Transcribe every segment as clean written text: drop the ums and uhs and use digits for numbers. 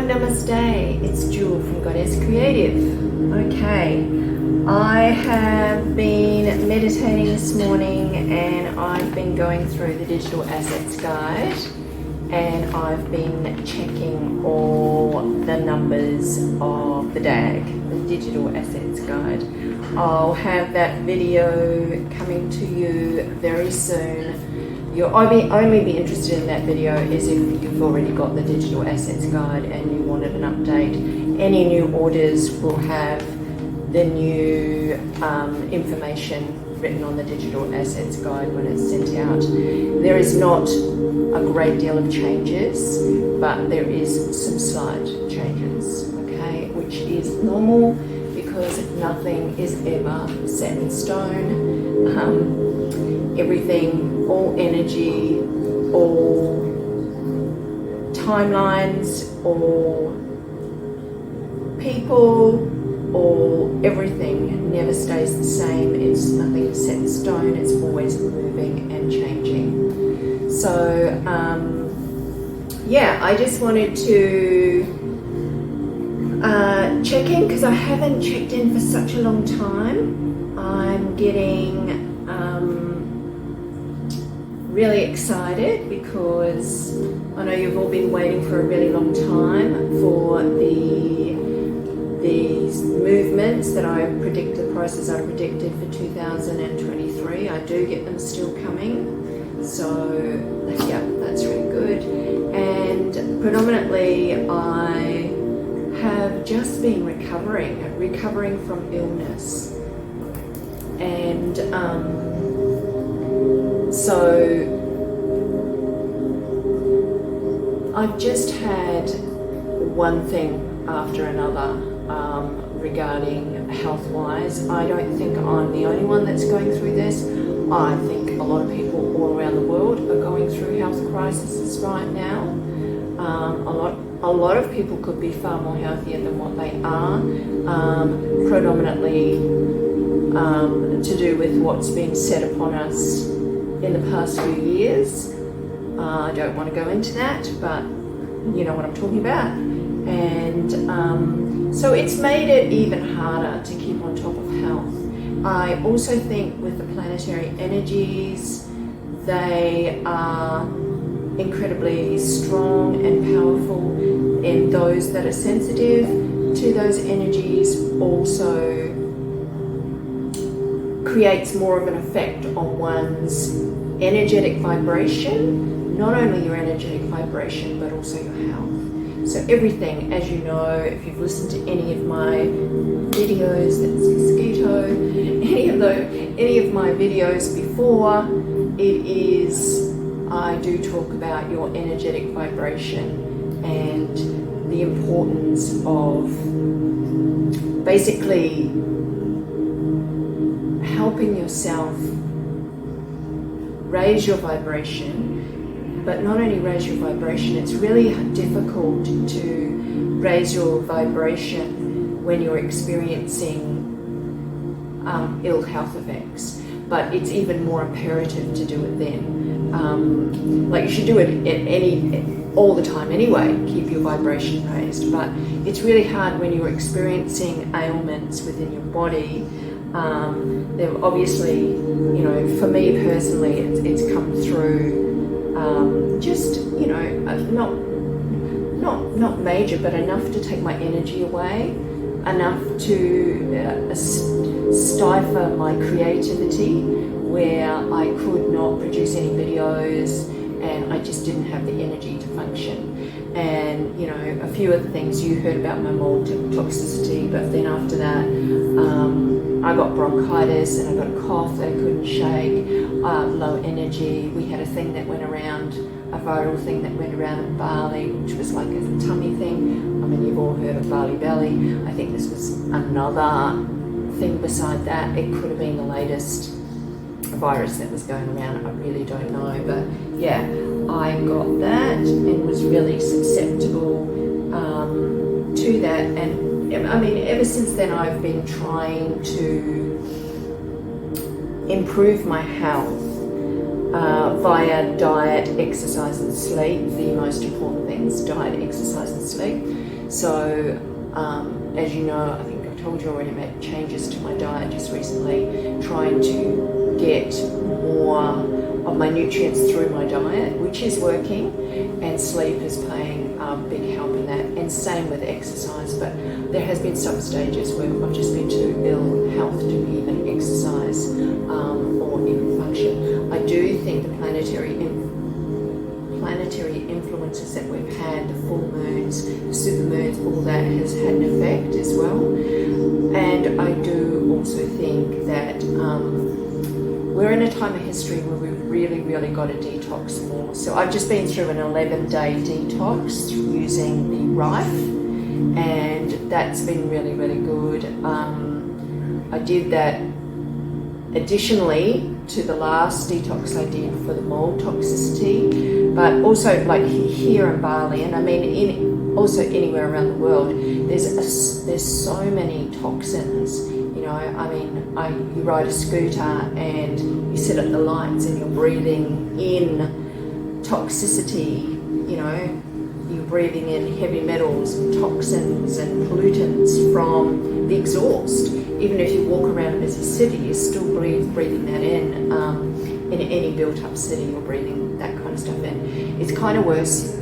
Namaste, it's Jewel from Goddess Creative. Okay, I have been meditating this morning and I've been going through the Digital Assets Guide and I've been checking all the numbers of the DAG, the Digital Assets Guide. I'll have that video coming to you very soon. You'll only be interested in that video is if you've already got the Digital Assets Guide and you wanted an update. Any new orders will have the new information written on the Digital Assets Guide when it's sent out. There is not a great deal of changes, but there is some slight changes, okay, which is normal because nothing is ever set in stone. Everything, all energy, all timelines, all people, all everything never stays the same. It's nothing set in stone. It's always moving and changing. So yeah, I just wanted to check in because I haven't checked in for such a long time. I'm getting really excited because I know you've all been waiting for a really long time for these movements that I predict, the prices I predicted for 2023. I do get them still coming, so yeah, that's really good. And predominantly I have just been recovering from illness, and so I've just had one thing after another regarding health-wise. I don't think I'm the only one that's going through this. I think a lot of people all around the world are going through health crises right now. A lot of people could be far more healthier than what they are, predominantly to do with what's been set upon us in the past few years. I don't want to go into that, but you know what I'm talking about. And so it's made it even harder to keep on top of health. I also think with the planetary energies, they are incredibly strong and powerful, and those that are sensitive to those energies also creates more of an effect on one's energetic vibration, not only your energetic vibration but also your health. So everything, as you know, if you've listened to any of my videos, that's mosquito, any of my videos before, I do talk about your energetic vibration and the importance of basically helping yourself raise your vibration, but not only raise your vibration, it's really difficult to raise your vibration when you're experiencing ill health effects, but it's even more imperative to do it then. Like you should do it all the time anyway, keep your vibration raised, but it's really hard when you're experiencing ailments within your body. They've obviously, you know, for me personally, it's come through just, you know, not major, but enough to take my energy away, enough to stifle my creativity, where I could not produce any videos and I just didn't have the energy to function. And you know, a few of the things you heard about my mold toxicity, but then after that I got bronchitis and I got a cough that I couldn't shake, low energy. We had a thing that went around, a viral thing that went around in Bali, which was like a tummy thing. I mean, you've all heard of Bali Belly. I think this was another thing beside that. It could have been the latest virus that was going around. I really don't know, but yeah, I got that and was really susceptible to that. And I mean, ever since then I've been trying to improve my health via diet, exercise and sleep, the most important things, diet, exercise and sleep. So as you know, I think I've told you already, made changes to my diet just recently, trying to get more of my nutrients through my diet, which is working, and sleep is playing a big help in that, and same with exercise. But there has been some stages where I've just been too ill health to even exercise or even function. I do think the planetary influences that we've had, the full moons, the super moons, all that has had an effect as well. And I do also think that we're in a time of history where we've really got to detox more. So I've just been through an 11-day detox using the Rife, and that's been really good. I did that additionally to the last detox I did for the mold toxicity, but also like here in Bali, and I mean also anywhere around the world, there's so many toxins. You know, I mean, you ride a scooter and you sit at the lights and you're breathing in toxicity. You know, you're breathing in heavy metals and toxins and pollutants from the exhaust. Even if you walk around a busy city, you're still breathing that in. In any built-up city, you're breathing that kind of stuff in. It's kind of worse,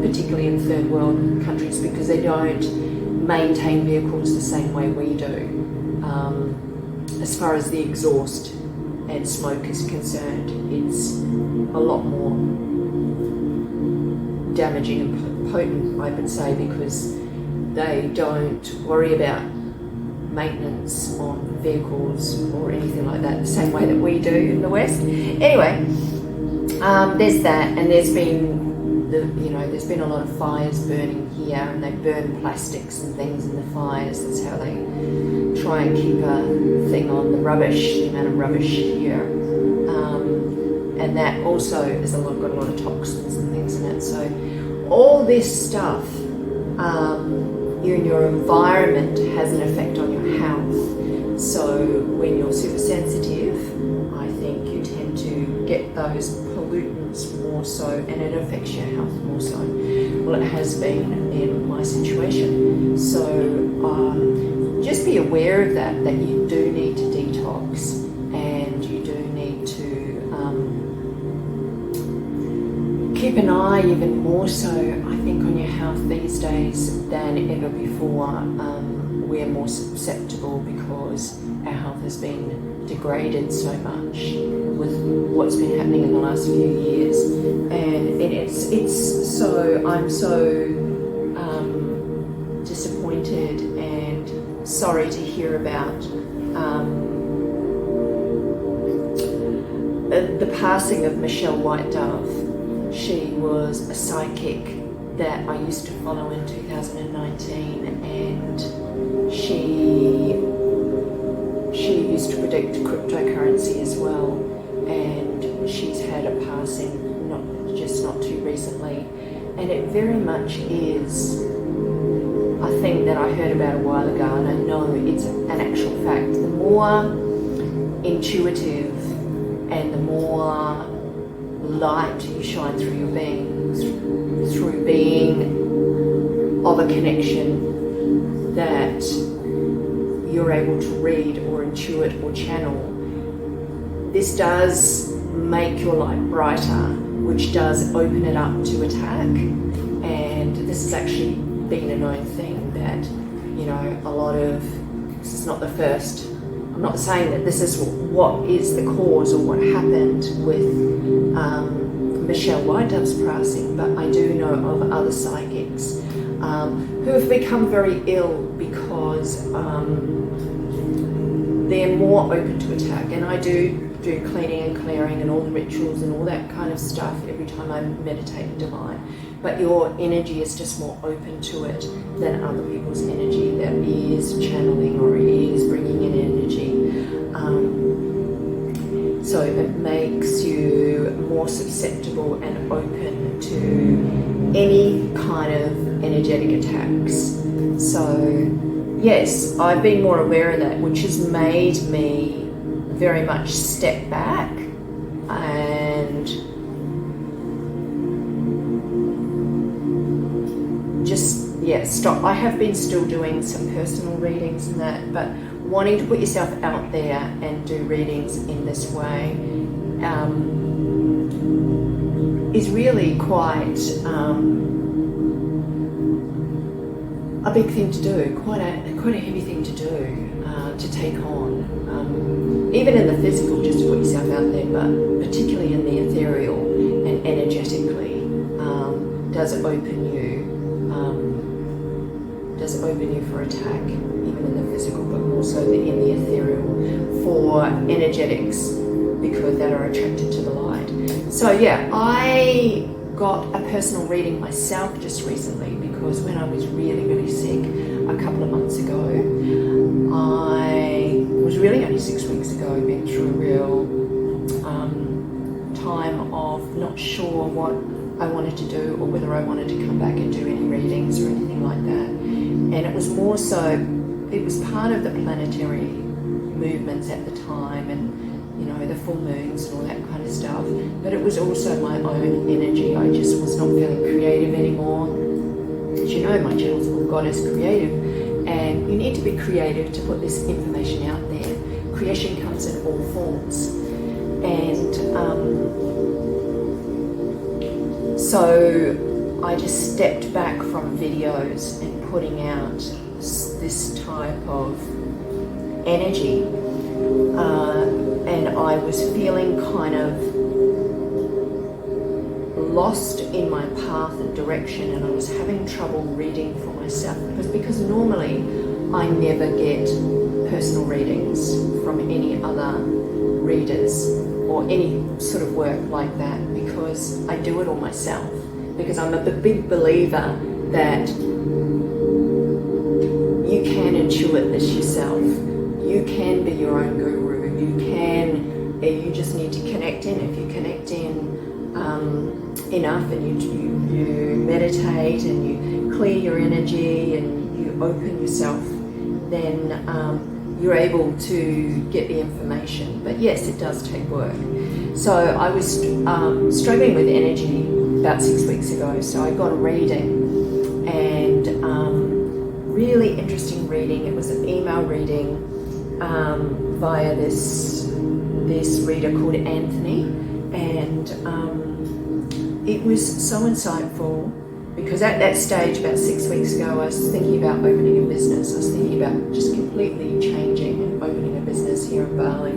particularly in third world countries, because they don't maintain vehicles the same way we do. As far as the exhaust and smoke is concerned, it's a lot more damaging and potent, I would say, because they don't worry about maintenance on vehicles or anything like that the same way that we do in the West. Anyway, there's that, and there's been a lot of fires burning here, and they burn plastics and things in the fires. That's how they try and keep a thing on the rubbish, the amount of rubbish here, and that also has got a lot of toxins and things in it. So all this stuff in your environment has an effect on your health. So when you're super sensitive, I think you tend to get those pollutants more so, and it affects your health more so. Well, it has been in my situation. So just be aware of that you do need to detox, and you do need to keep an eye even more so, I think, on your health these days than ever before. We're more susceptible because our health has been degraded so much with what's been happening in the last few years, and I'm so disappointed and sorry to hear about the passing of Michelle White Dove. She was a psychic that I used to follow in 2019, and she used to predict cryptocurrency as well, and she's had a passing not too recently, and it very much is a thing that I heard about a while ago, and I know it's an actual fact. The more intuitive and the more light you shine through your being, through being of a connection that you're able to read or intuit or channel, this does make your light brighter, which does open it up to attack. And this has actually been a known thing that, you know, this is not the first. I'm not saying that this is what is the cause or what happened with Michelle White Dove's passing, but I do know of other psychics who have become very ill because they're more open to attack. And I do cleaning and clearing and all the rituals and all that kind of stuff every time I meditate and divine. But your energy is just more open to it than other people's energy that is channeling or is bringing in energy. So it makes you more susceptible and open to any kind of energetic attacks. So yes, I've been more aware of that, which has made me very much step back and just, yeah, stop. I have been still doing some personal readings and that, but wanting to put yourself out there and do readings in this way is really quite a big thing to do, quite a heavy thing to do, to take on. Even in the physical, just to put yourself out there, but particularly in the ethereal and energetically, does open you for attack, even in the physical, but also in the ethereal for energetics, because that are attracted to the light. So yeah, I got a personal reading myself just recently, because when I was really, really sick a couple of months ago, I was really only 6 weeks ago, I'd been through a real time of not sure what I wanted to do, or whether I wanted to come back and do any readings or anything like that. And it was more so, it was part of the planetary movements at the time, and you know, the full moons and all that kind of stuff, but it was also my own energy. I just was not feeling creative anymore. As you know, my channel's called Goddess Creative, and you need to be creative to put this information out there. Creation comes in all forms, and so I just stepped back from videos and putting out this type of energy, and I was feeling kind of lost in my path and direction, and I was having trouble reading for myself, because normally I never get personal readings from any other readers or any sort of work like that, because I do it all myself, because I'm a big believer that you can intuit this yourself. You can be your own guru. You just need to connect in. If you connect in enough, and you meditate and you clear your energy and you open yourself, then you're able to get the information. But yes, it does take work. So I was struggling with energy about 6 weeks ago, so I got a reading, and really interesting reading. It was an email reading via this reader called Anthony, and it was so insightful, because at that stage about 6 weeks ago I was thinking about opening a business. I was thinking about just completely changing and opening a business here in Bali.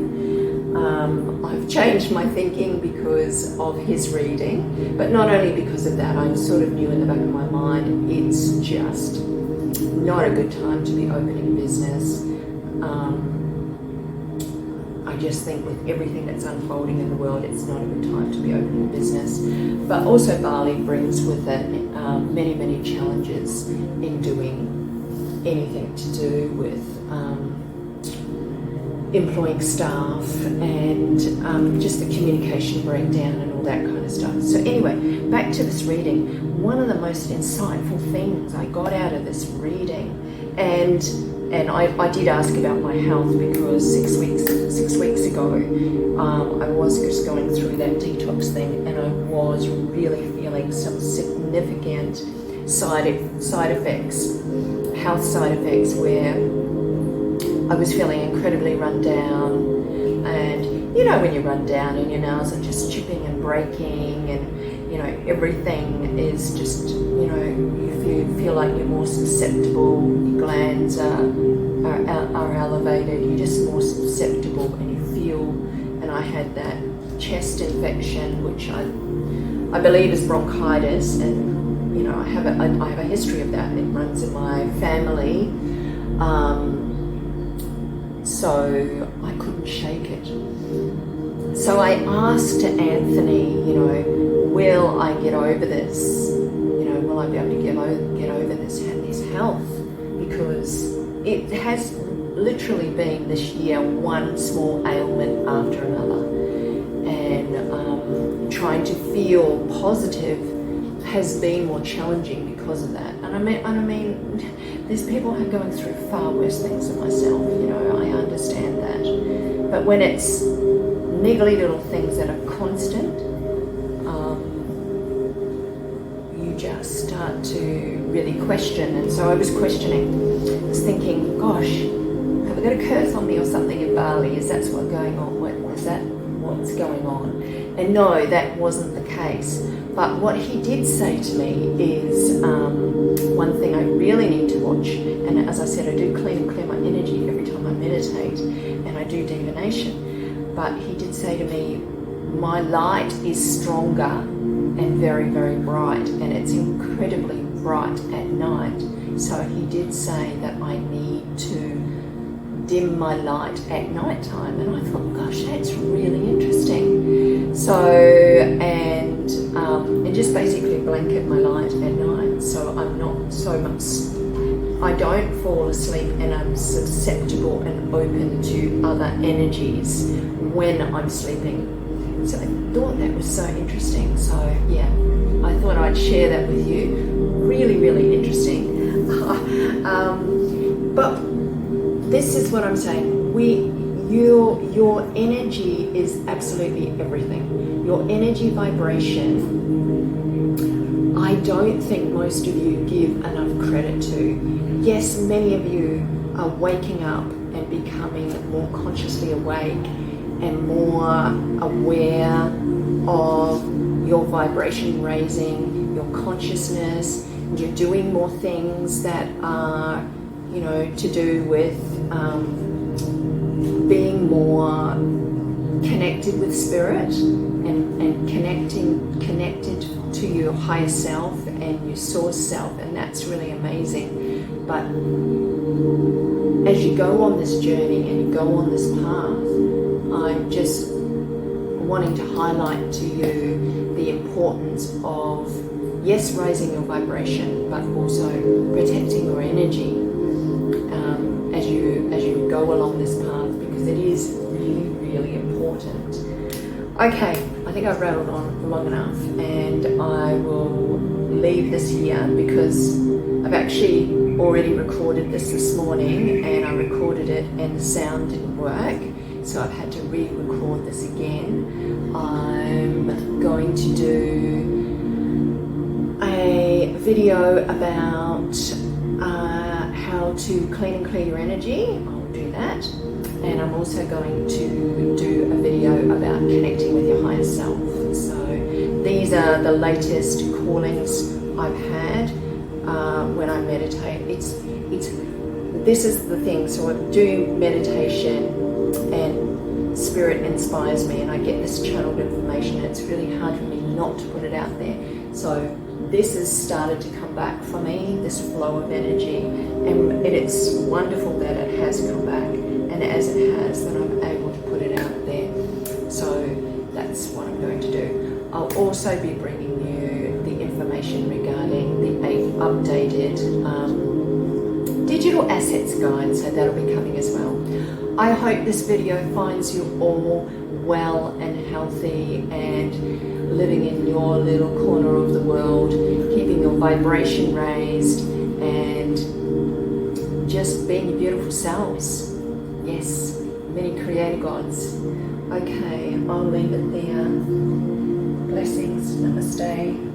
I've changed my thinking because of his reading, but not only because of that. I sort of knew in the back of my mind it's just not a good time to be opening a business. I just think with everything that's unfolding in the world, it's not a good time to be opening a business. But also Bali brings with it many, many challenges in doing anything to do with employing staff, and just the communication breakdown and all that kind of stuff. So anyway, back to this reading. One of the most insightful things I got out of this reading, and I did ask about my health, because 6 weeks ago I was just going through that detox thing, and I was really feeling some significant health side effects, where I was feeling incredibly run down. And you know, when you run down and your nails are just chipping and breaking, and you know, everything is just, you know, you feel like you're more susceptible, your glands are elevated, you're just more susceptible, and you feel, and I had that chest infection, which I believe is bronchitis, and you know, I have a history of that. It runs in my family, so I couldn't shake it. So I asked Anthony, you know, will I get over this? You know, will I be able to get over this health? Because it has literally been this year one small ailment after another, and trying to feel positive has been more challenging because of that. And I mean, there's people who are going through far worse things than myself. You know, I understand that, but when it's niggly little things that are constant, you just start to really question. And so I was questioning. I was thinking, gosh, have I got a curse on me or something in Bali? Is that what's going on? Is that what's going on? And no, that wasn't the case. But what he did say to me is one thing I really need to watch. And as I said, I do clean and clear my energy every time I meditate, and I do divination. But he did say to me, my light is stronger and very, very bright, and it's incredibly bright at night. So he did say that I need to dim my light at night time, and I thought, gosh, that's really interesting. So, and just basically blanket my light at night, so I'm not so much, I don't fall asleep, and I'm susceptible and open to other energies when I'm sleeping. So I thought that was so interesting. So yeah, I thought I'd share that with you. Really, really interesting. But this is what I'm saying. Your energy is absolutely everything. Your energy vibration, I don't think most of you give enough credit to. Yes, many of you are waking up and becoming more consciously awake and more aware of your vibration raising, your consciousness. You're doing more things that are, to do with being more connected with spirit and connected to your higher self and your source self, and that's really amazing. But as you go on this journey and you go on this path, I'm just wanting to highlight to you the importance of, yes, raising your vibration, but also protecting your energy as you go along this path, because it is really, really important. Okay, I think I've rattled on long enough, and I will leave this here because I've actually already recorded this morning, and I recorded it and the sound didn't work, so I've had to re-record this again. I'm going to do a video about how to clean and clear your energy. I'll do that. And I'm also going to do a video about connecting with your higher self. So these are the latest callings I've had when I meditate. This is the thing. So I do meditation and spirit inspires me, and I get this channeled information, and it's really hard for me not to put it out there. So this has started to come back for me, this flow of energy, and it's wonderful that it has come back. And as it has, then I'm able to put it out there. So that's what I'm going to do. I'll also be bringing you the information regarding the updated digital assets guide, so that'll be coming as well. I hope this video finds you all well and healthy and living in your little corner of the world, keeping your vibration raised and just being your beautiful selves. Yes, many creator gods. Okay, I'll leave it there. Blessings. Namaste.